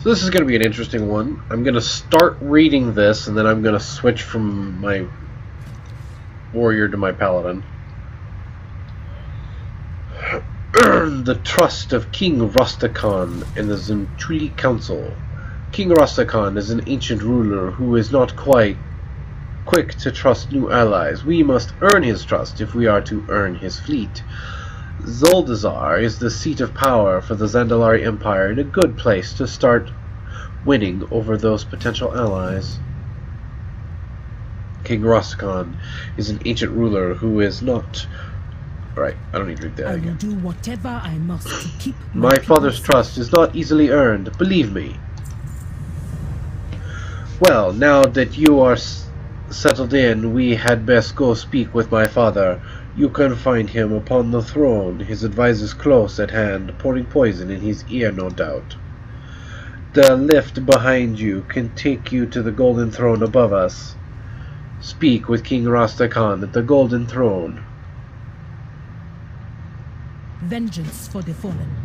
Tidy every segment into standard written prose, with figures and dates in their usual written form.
So this is going to be an interesting one. I'm going to start reading this, and then I'm going to switch from my warrior to my paladin. Earn the trust of King Rastakhan and the Zentuli Council. King Rastakhan is an ancient ruler who is not quite quick to trust new allies. We must earn his trust if we are to earn his fleet. Zuldazar is the seat of power for the Zandalari Empire and a good place to start winning over those potential allies. King Rastakhan is an ancient ruler who is not... Right, I don't need to read that again. I will do whatever I must to keep my father's trust is not easily earned, believe me. Well, now that you are settled in, we had best go speak with my father. You can find him upon the throne, his advisors close at hand, pouring poison in his ear, no doubt. The lift behind you can take you to the golden throne above us. Speak with King Rastakhan at the golden throne. Vengeance for the fallen.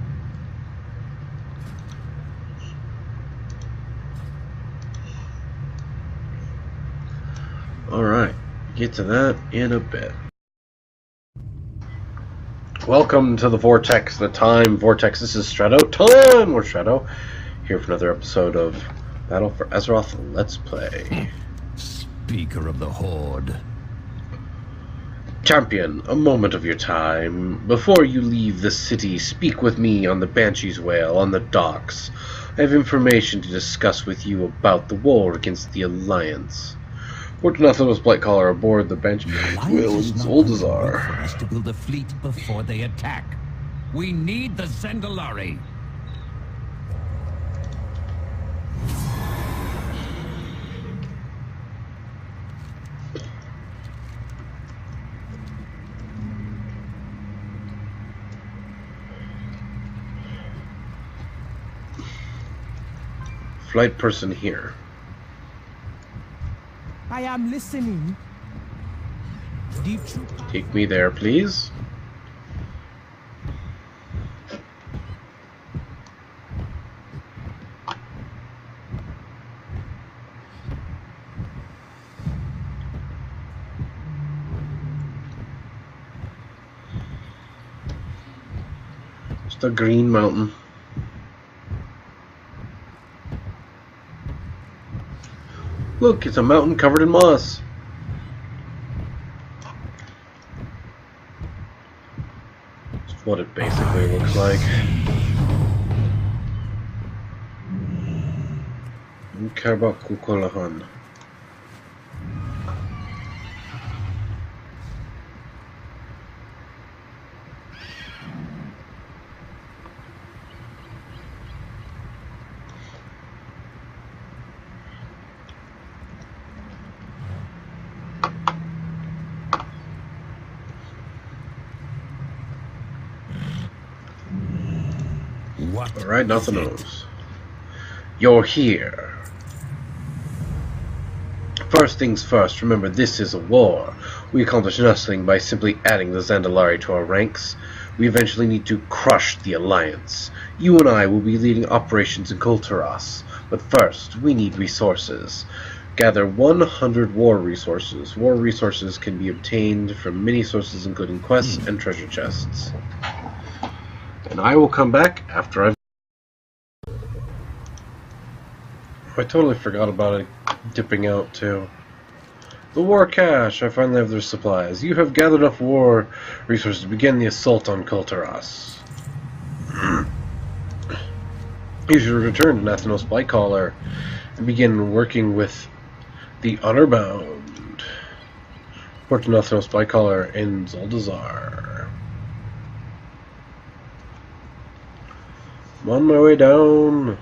Alright, get to that in a bit. Welcome to the Vortex, the Time Vortex. This is Strato Time! We're Strato, here for another episode of Battle for Azeroth Let's Play. Speaker of the Horde. Champion, a moment of your time. Before you leave the city, speak with me on the Banshee's Whale, on the docks. I have information to discuss with you about the war against the Alliance. Fortunathos Blightcaller aboard the Banshee's Whale in Zuldazar. For us to build a fleet before they attack. We need the Zandalari. Flight person here. I am listening. Take me there, please. Just a green mountain. Look, it's a mountain covered in moss. That's what it basically looks like. Don't care about Kukulahan. Alright, nothing else. You're here. First things first, remember this is a war. We accomplish nothing by simply adding the Zandalari to our ranks. We eventually need to crush the Alliance. You and I will be leading operations in Kulturas. But first, we need resources. Gather 100 war resources. War resources can be obtained from many sources including quests and treasure chests. And I will come back after I've... I totally forgot about it dipping out too. The war cache! I finally have their supplies. You have gathered enough war resources to begin the assault on Kulturas. You should return to Nathanos Blightcaller and begin working with the Honorbound. Report to Nathanos Blightcaller in Zuldazar. I'm on my way down.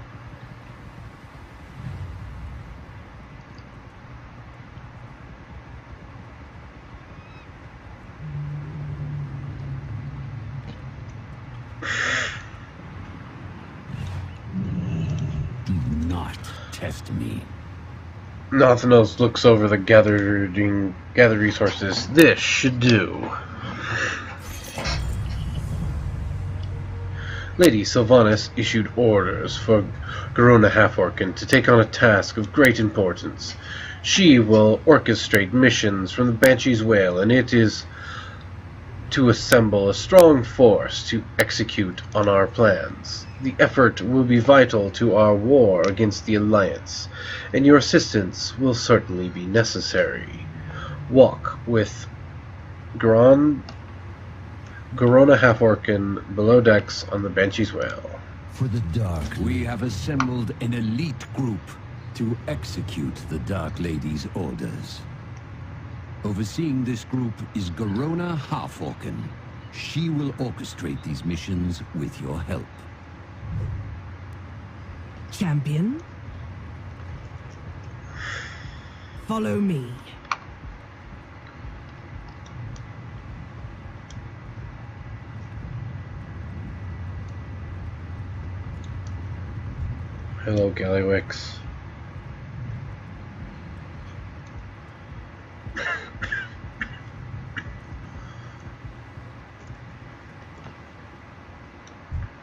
Do not test me. Nathanos looks over the gathered resources. This should do. Lady Sylvanas issued orders for Garona Half-Orcan to take on a task of great importance. She will orchestrate missions from the Banshee's Wail, and it is to assemble a strong force to execute on our plans. The effort will be vital to our war against the Alliance, and your assistance will certainly be necessary. Walk with Garona Half-Orcan below decks on the Banshee's Wail. For the Dark, we have assembled an elite group to execute the Dark Lady's orders. Overseeing this group is Garona Half-Orcan. She will orchestrate these missions with your help. Champion, follow me. Hello, Gallywix.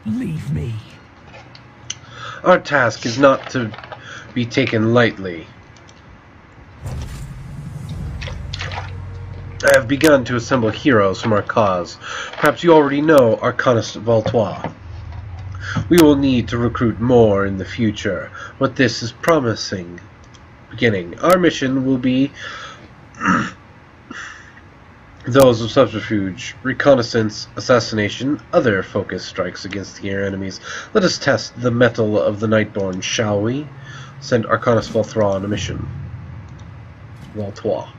Leave me. Our task is not to be taken lightly. I have begun to assemble heroes from our cause. Perhaps you already know Arcanist Voltois. We will need to recruit more in the future, but this is promising beginning. Our mission will be those of subterfuge, reconnaissance, assassination, other focused strikes against the air enemies. Let us test the mettle of the Nightborn, shall we? Send Arcanist Voltois on a mission. Voltois.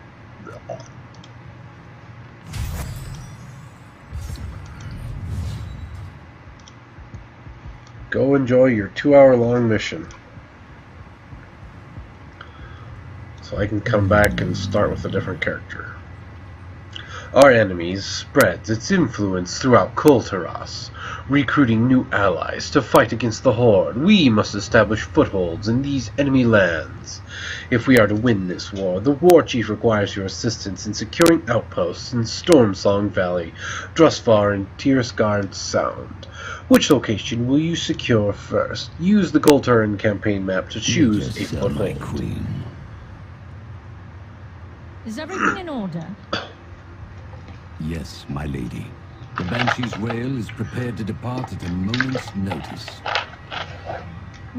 Go enjoy your 2-hour-long mission. So I can come back and start with a different character. Our enemy spreads its influence throughout Kultaras, recruiting new allies to fight against the Horde. We must establish footholds in these enemy lands. If we are to win this war, the War Chief requires your assistance in securing outposts in Stormsong Valley, Drustvar, and Tirsgard Sound. Which location will you secure first? Use the Goltaran campaign map to choose a foothold. Queen. Is everything in order? Yes, my lady. The Banshee's Wail is prepared to depart at a moment's notice.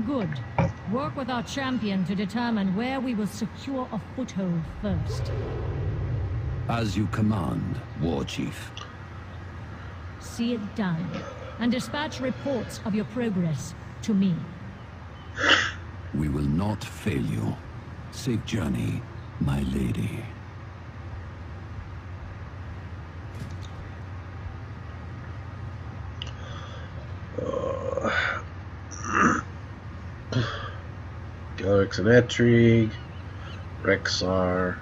Good. Work with our champion to determine where we will secure a foothold first. As you command, War Chief. See it done, and dispatch reports of your progress to me. We will not fail you. Safe journey, my lady. Gallywix and Ettrieg, Rexar,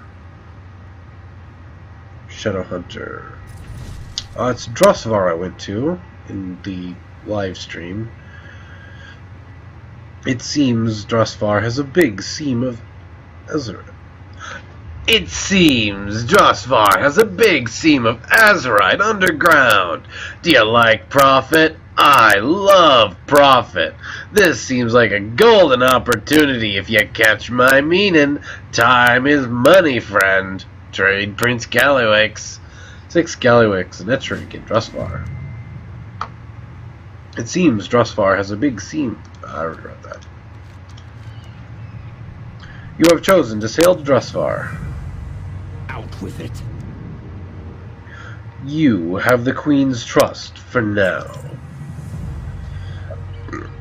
Shadowhunter. It's Drustvar I went to in the live stream. It seems Drustvar has a big seam of Azeroth. It seems Drustvar has a big seam of Azeroth underground. Do you like Prophet? I love Prophet. This seems like a golden opportunity if you catch my meaning. Time is money, friend. Trade Prince Gallywix. 6 Gallywix and Ettrieg in Drustvar. It seems Drustvar has a big seam. I regret that. You have chosen to sail to Drustvar. Out with it. You have the Queen's trust for now.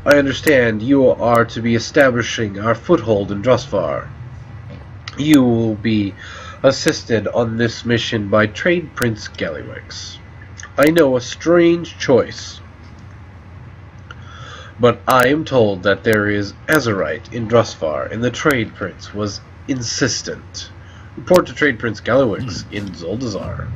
I understand you are to be establishing our foothold in Drustvar. You will be assisted on this mission by Trade Prince Gallywix. I know a strange choice, but I am told that there is Azeroth in Drustvar, and the Trade Prince was insistent. Report to Trade Prince Gallywix in Zuldazar.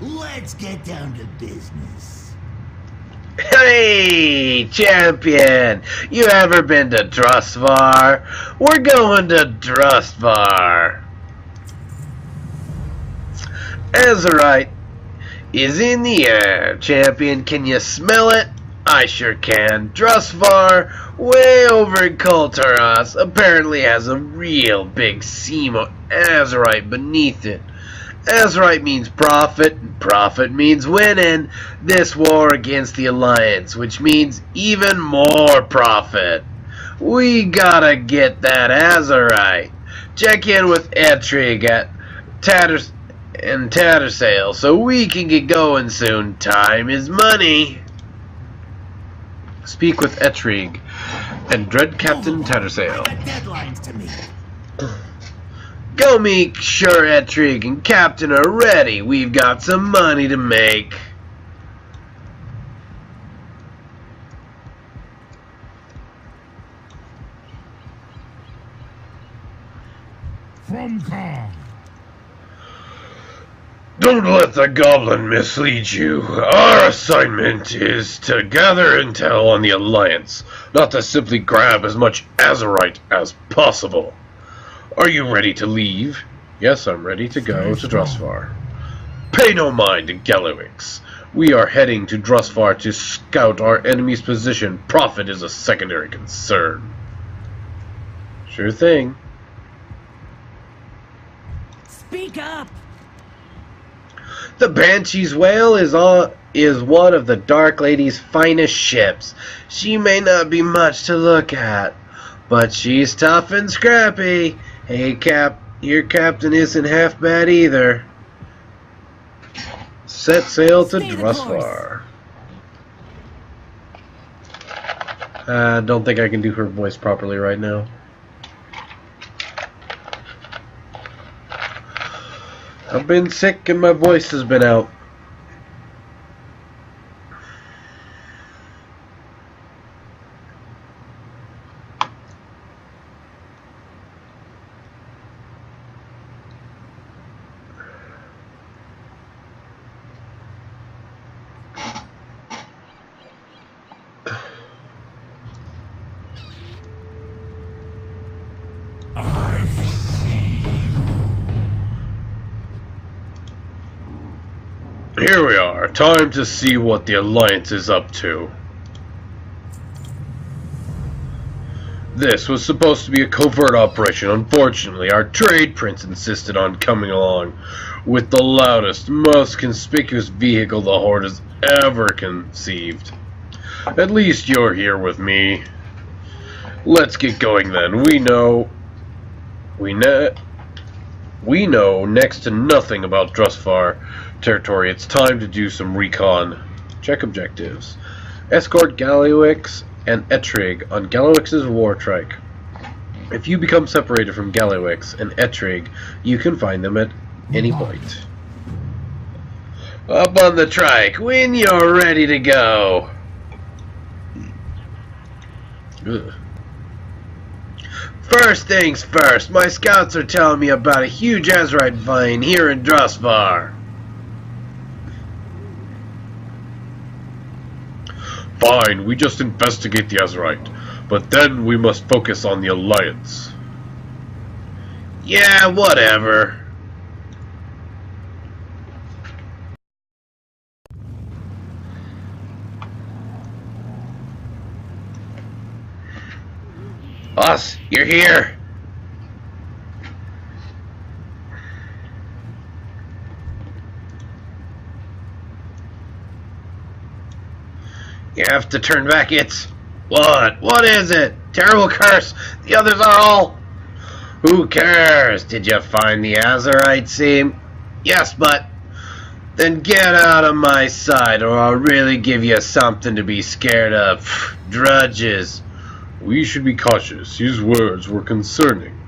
Let's get down to business. Hey, champion! You ever been to Drustvar? We're going to Drustvar. Azerite is in the air, champion. Can you smell it? I sure can. Drustvar, way over in Kulturas, apparently has a real big seam of Azerite beneath it. Azerite means profit, and profit means winning this war against the Alliance, which means even more profit. We gotta get that Azerite. Check in with Etrig at Tattersale so we can get going soon. Time is money. Speak with Etrig and Dread Captain Tattersale. Deadlines to me. Go make sure Etrig and Captain are ready. We've got some money to make. From Khan. Don't let the goblin mislead you. Our assignment is to gather intel on the Alliance, not to simply grab as much Azerite as possible. Are you ready to leave? Yes, I'm ready to go to Drustvar. Pay no mind to Gallywix. We are heading to Drustvar to scout our enemy's position. Profit is a secondary concern. Sure thing. Speak up! The Banshee's Whale is one of the Dark Lady's finest ships. She may not be much to look at, but she's tough and scrappy. Hey, your captain isn't half bad either. Set sail to Drustvar. Don't think I can do her voice properly right now. I've been sick and my voice has been out. Here we are. Time to see what the Alliance is up to. This was supposed to be a covert operation. Unfortunately, our trade prince insisted on coming along with the loudest, most conspicuous vehicle the Horde has ever conceived. At least you're here with me. Let's get going then. We know next to nothing about Drustvar territory. It's time to do some recon. Check objectives. Escort Gallywix and Etrig on Gallywix's war trike. If you become separated from Gallywix and Etrig, you can find them at any point. Up on the trike when you're ready to go. Ugh. First things first, my scouts are telling me about a huge Azerite vein here in Drustvar. Fine, we just investigate the Azerite, but then we must focus on the Alliance. Yeah, whatever. Boss, you're here. You have to turn back. It's... What? What is it? Terrible curse. The others are all... Who cares? Did you find the Azerite seam? Yes, but... Then get out of my sight or I'll really give you something to be scared of. Drudges. We should be cautious. His words were concerning.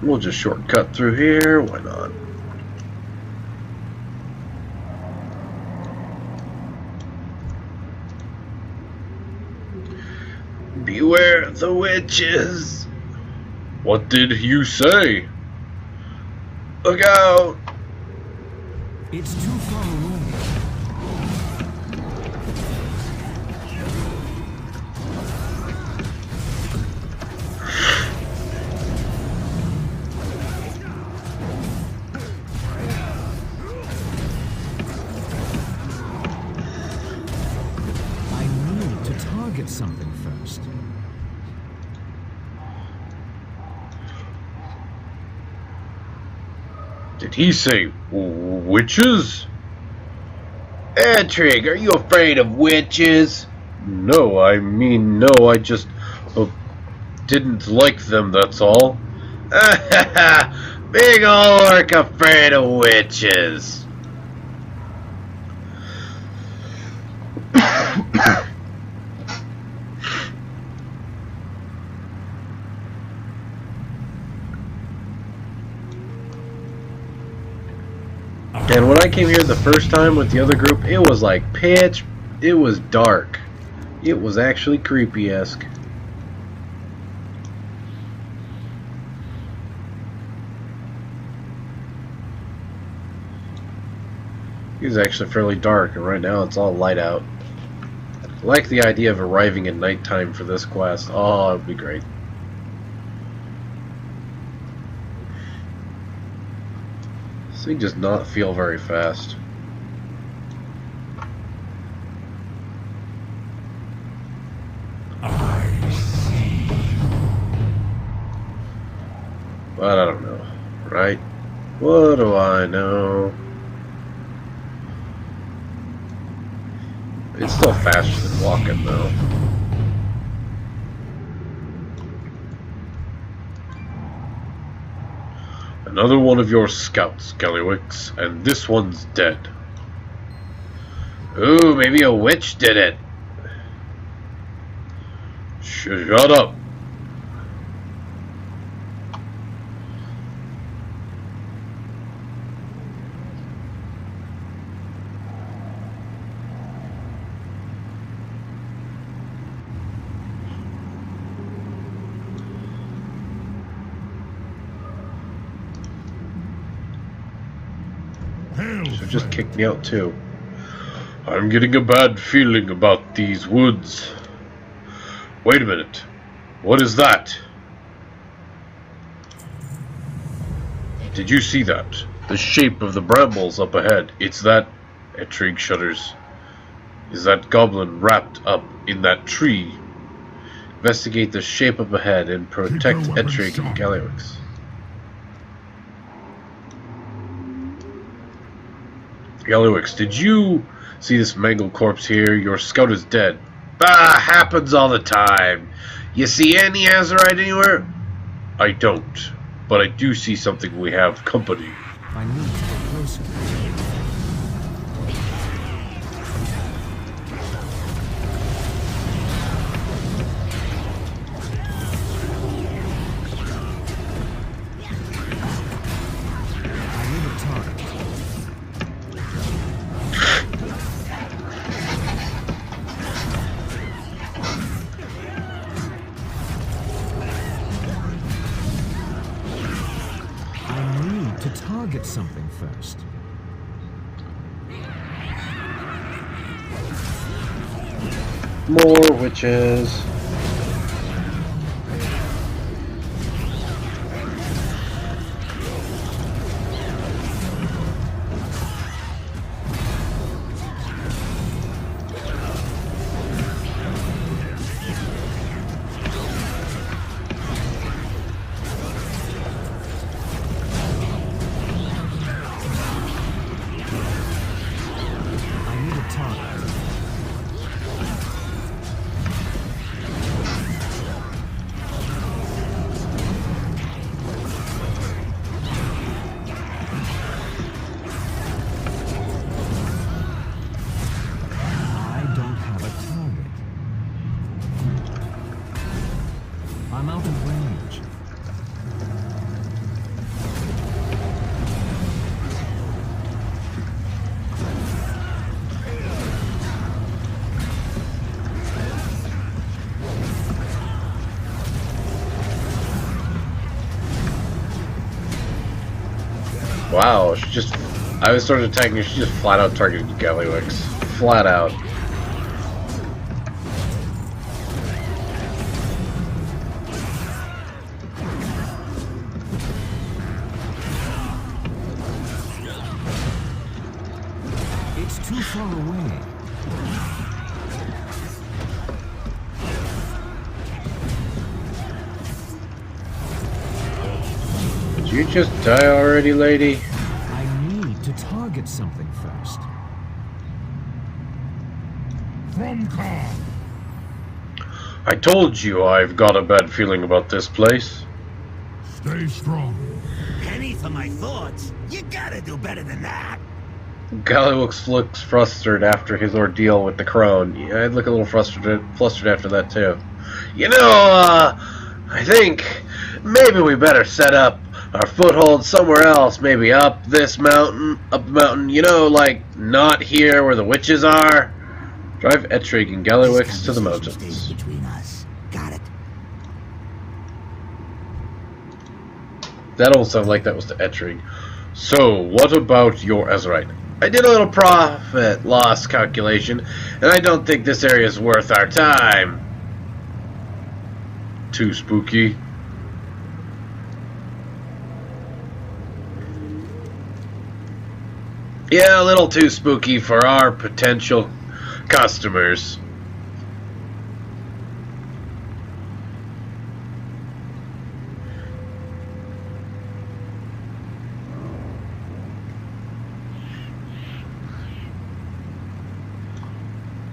We'll just shortcut through here. Why not? Beware the witches! What did you say? Look out! It's too far away. I need to target something first. Did he say witches? Etrig, are you afraid of witches? No, I mean, no, I just didn't like them, that's all. Big ol' orc afraid of witches. And when I came here the first time with the other group, it was like pitch, it was dark. It was actually creepy-esque. It was actually fairly dark, and right now it's all light out. I like the idea of arriving at nighttime for this quest. Oh, it would be great. This thing does not feel very fast. But I don't know, right? What do I know? It's still faster than walking, though. Another one of your scouts, Gallywix, and this one's dead. Ooh, maybe a witch did it. Shut up. So just kick me out too. I'm getting a bad feeling about these woods. Wait a minute. What is that? Did you see that? The shape of the brambles up ahead. It's that... Etrig shudders. Is that goblin wrapped up in that tree? Investigate the shape up ahead and protect Etrig and Gallywix. Gallywix, did you see this mangled corpse here? Your scout is dead. Ah, happens all the time. You see any Azeroth anywhere? I don't, but I do see something. We have company. I need to get closer. I need a target. To target something first. More witches. Wow, she just... I was started attacking her, she just flat out targeted Gallywix. Flat out. It's too far away. Did you just die already, lady? I need to target something first. From Khan. I told you I've got a bad feeling about this place. Stay strong. Penny for my thoughts. You gotta do better than that. Gallywix looks frustrated after his ordeal with the crone. Yeah, I'd look a little flustered after that too. You know, I think maybe we better set up our foothold somewhere else. Maybe up this mountain, up the mountain. You know, like not here where the witches are. Drive Ettrig and Gallywix to the mountains. Stays between us. Got it. That all sounded like that was to Ettrig. So, what about your Azeroth? I did a little profit loss calculation, and I don't think this area is worth our time. Too spooky? Yeah, a little too spooky for our potential customers.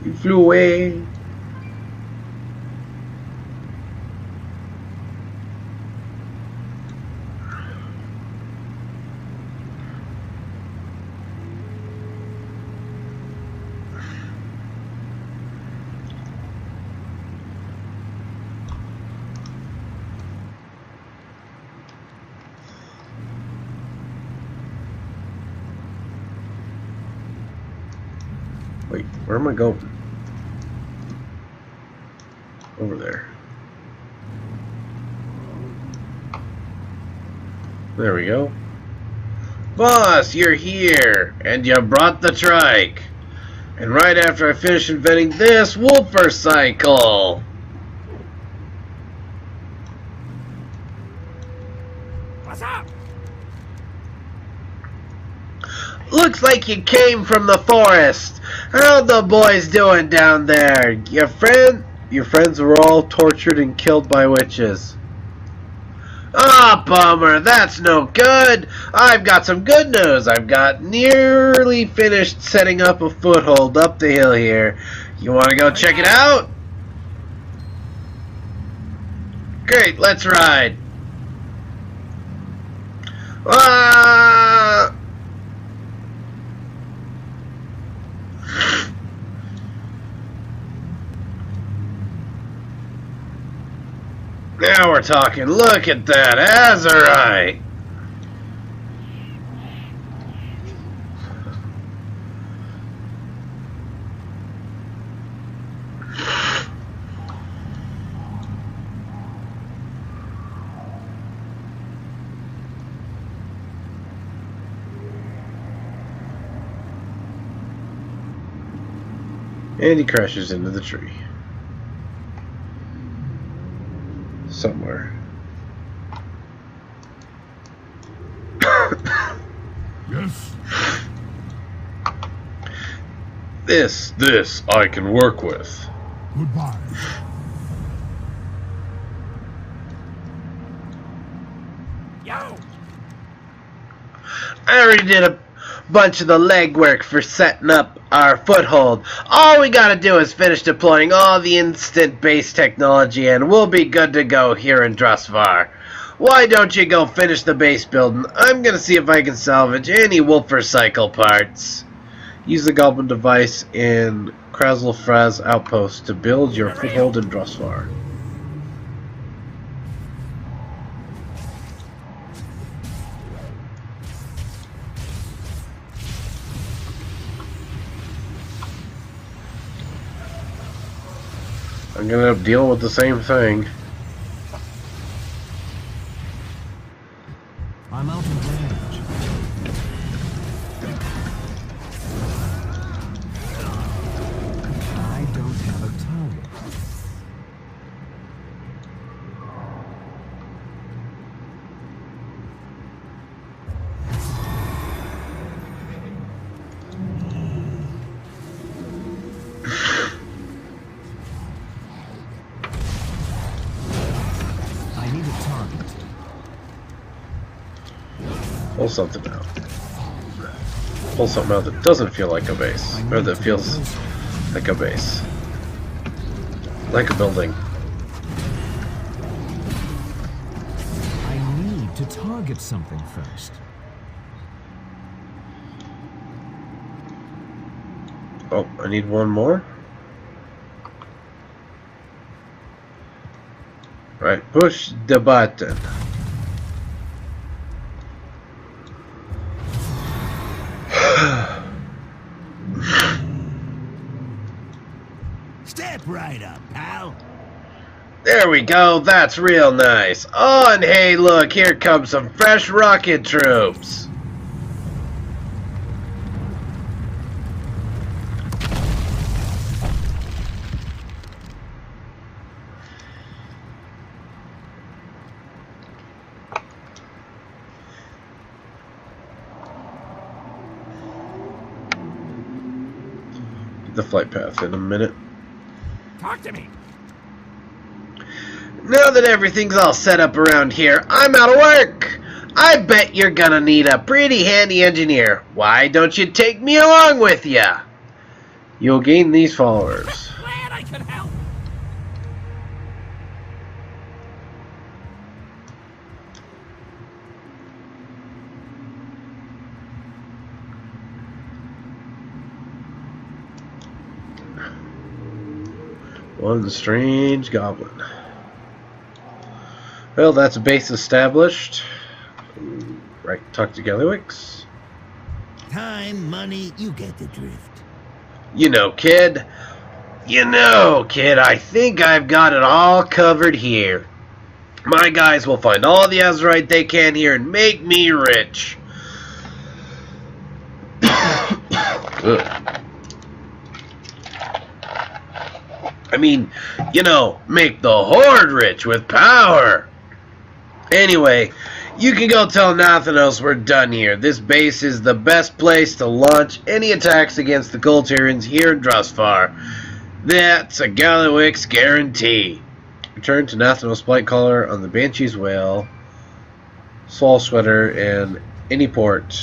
You flew away. Wait, where am I going? Over there. There we go. Boss, you're here, and you brought the trike. And right after I finish inventing this Wolfer cycle. What's up? Looks like you came from the forest. How the boys doing down there? Your friends were all tortured and killed by witches. Ah, bummer. That's no good. I've got some good news. I've got nearly finished setting up a foothold up the hill here. You want to go check it out? Great, let's ride. Ah! Now we're talking. Look at that Azeroth. And he crashes into the tree. Somewhere. Yes. This I can work with. Goodbye. Yo! I already did a bunch of the legwork for setting up our foothold. All we gotta do is finish deploying all the instant base technology and we'll be good to go here in Drustvar. Why don't you go finish the base building? I'm gonna see if I can salvage any Wolfer cycle parts. Use the Goblin device in Krazelfraz outpost to build your foothold in Drustvar. I'm gonna end up dealing with the same thing. I'm out of range. Pull something out. Pull something out that doesn't feel like a base. Or that feels like a base. Like a building. I need to target something first. Oh, I need one more. Right, push the button. Step right up, pal. There we go, that's real nice. Oh, and hey, look, here comes some fresh rocket troops. The flight path in a minute. Talk to me. Now that everything's all set up around here, I'm out of work. I bet you're gonna need a pretty handy engineer. Why don't you take me along with ya? You'll gain these followers. Glad I could help. One strange goblin. Well, that's a base established. Right, talk to Gallywix. Time, money, you get the drift. You know, kid, I think I've got it all covered here. My guys will find all the Azeroth they can here and make me rich. Ugh. I mean, you know, make the Horde rich with power. Anyway, you can go tell Nathanos we're done here. This base is the best place to launch any attacks against the Golterians here in Drustvar. That's a Gallywix guarantee. Return to Nathanos Blightcaller on the Banshee's Whale. Swall Sweater and any port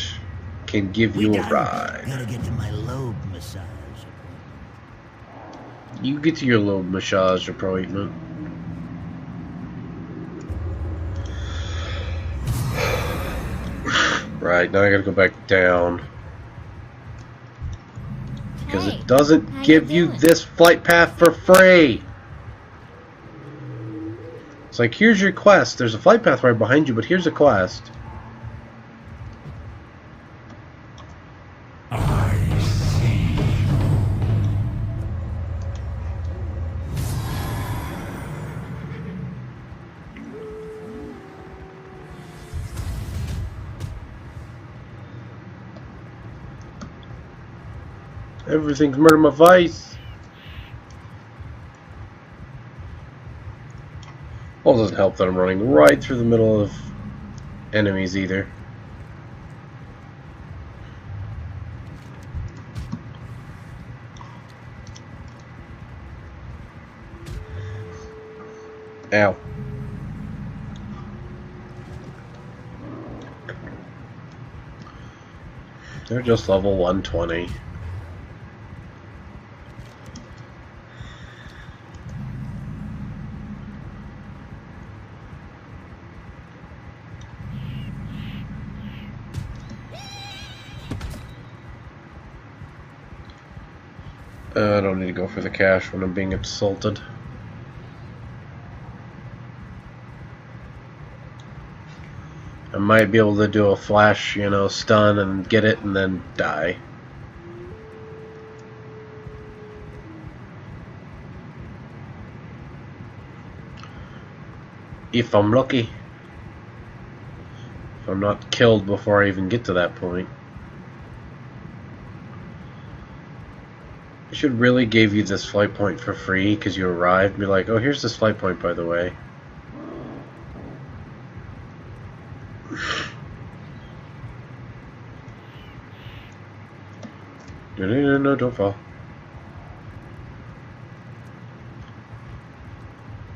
can give you a ride. Gotta get to my lobe massage. You get to your little massage appointment. Right, now I gotta go back down. Because Hey, it doesn't how give you you doing? this flight path for free. It's like, here's your quest. There's a flight path right behind you, but here's a quest. Everything's murder my face. Well, it doesn't help that I'm running right through the middle of enemies either. Ow. They're just level 120. I don't need to go for the cash when I'm being assaulted. I might be able to do a flash, you know, stun and get it and then die. If I'm lucky. If I'm not killed before I even get to that point. I should really give you this flight point for free because you arrived. Be like, oh, here's this flight point, by the way. No, don't fall.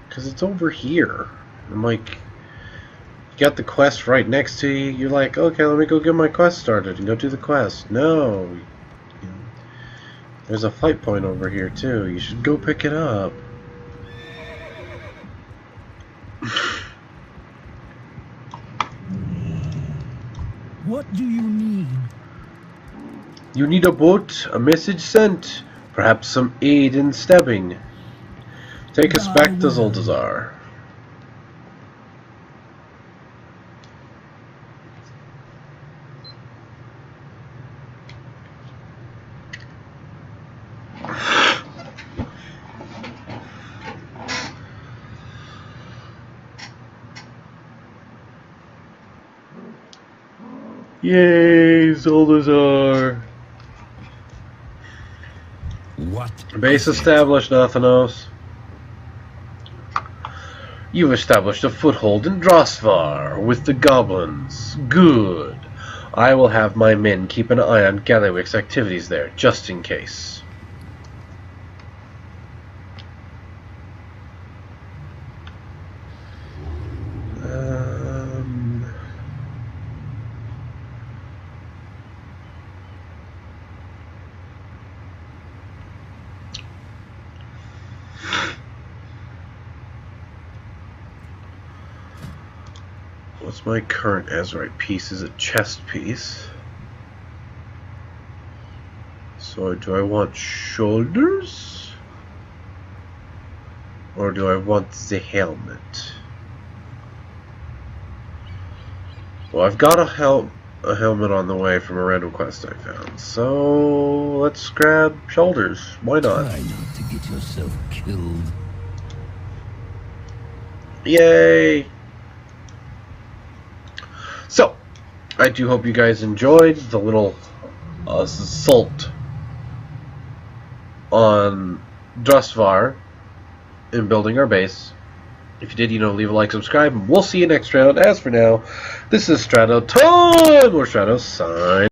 Because it's over here. I'm like, You got the quest right next to you. You're like, okay, let me go get my quest started and go do the quest. No. There's a fight point over here too. You should go pick it up. What do you need? You need a boat, a message sent, perhaps some aid in stabbing. Take us back to Zuldazar. Yay, Zuldazar. What? Base established, Nathanos. You've established a foothold in Drustvar with the goblins. Good. I will have my men keep an eye on Gallywix's activities there, just in case. What's my current Azeroth piece? Is a chest piece. So do I want shoulders? Or do I want the helmet? Well, I've got a helmet on the way from a random quest I found. So let's grab shoulders. Why not? Try not to get yourself killed. Yay! So, I do hope you guys enjoyed the little assault on Drustvar in building our base. If you did, leave a like, subscribe, and we'll see you next round. As for now, this is Strato time, or Strato sign.